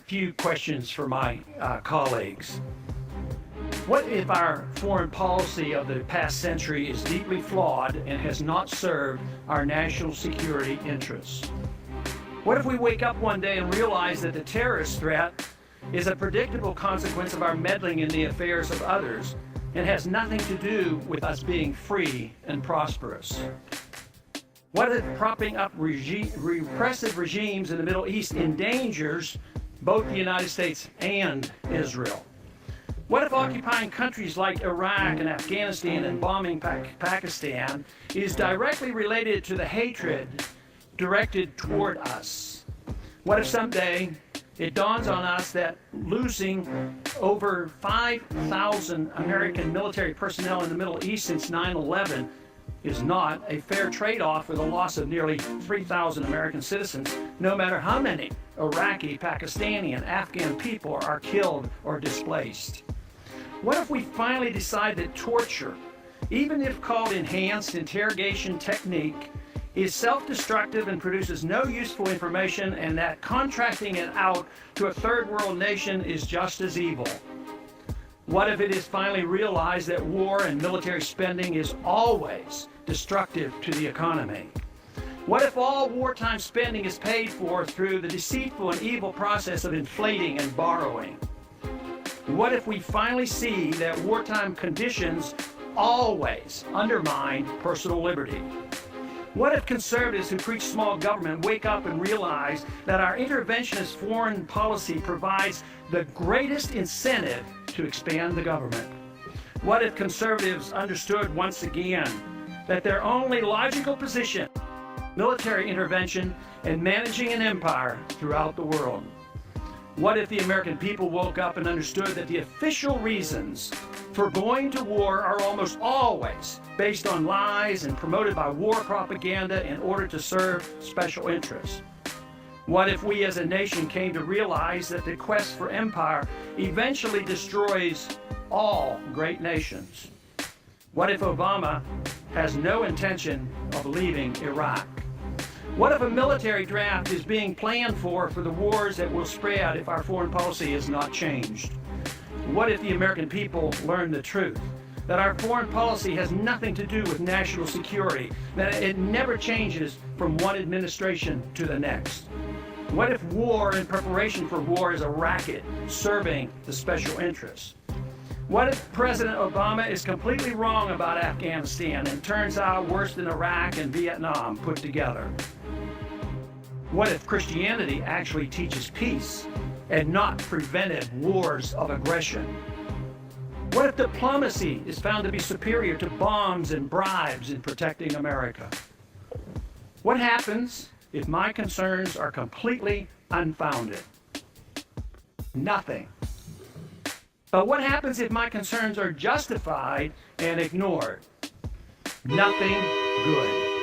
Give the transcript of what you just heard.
few questions for my colleagues. What if our foreign policy of the past century is deeply flawed and has not served our national security interests? What if we wake up one day and realize that the terrorist threat is a predictable consequence of our meddling in the affairs of others and has nothing to do with us being free and prosperous? What if propping up repressive regimes in the Middle East endangers both the United States and Israel? What if occupying countries like Iraq and Afghanistan and bombing Pakistan is directly related to the hatred directed toward us? What if someday it dawns on us that losing over 5,000 American military personnel in the Middle East since 9/11 is not a fair trade-off for the loss of nearly 3,000 American citizens, no matter how many Iraqi, Pakistani, and Afghan people are killed or displaced? What if we finally decide that torture, even if called enhanced interrogation technique, is self-destructive and produces no useful information, and that contracting it out to a third world nation is just as evil? What if it is finally realized that war and military spending is always destructive to the economy? What if all wartime spending is paid for through the deceitful and evil process of inflating and borrowing? What if we finally see that wartime conditions always undermine personal liberty? What if conservatives who preach small government wake up and realize that our interventionist foreign policy provides the greatest incentive to expand the government? What if conservatives understood once again that their only logical position, military intervention and managing an empire throughout the world? What if the American people woke up and understood that the official reasons for going to war are almost always based on lies and promoted by war propaganda in order to serve special interests? What if we as a nation came to realize that the quest for empire eventually destroys all great nations? What if Obama has no intention of leaving Iraq? What if a military draft is being planned for the wars that will spread if our foreign policy is not changed? What if the American people learn the truth, that our foreign policy has nothing to do with national security, that it never changes from one administration to the next? What if war and preparation for war is a racket serving the special interests? What if President Obama is completely wrong about Afghanistan and turns out worse than Iraq and Vietnam put together? What if Christianity actually teaches peace and not prevented wars of aggression? What if diplomacy is found to be superior to bombs and bribes in protecting America? What happens if my concerns are completely unfounded? Nothing. But what happens if my concerns are justified and ignored? Nothing good.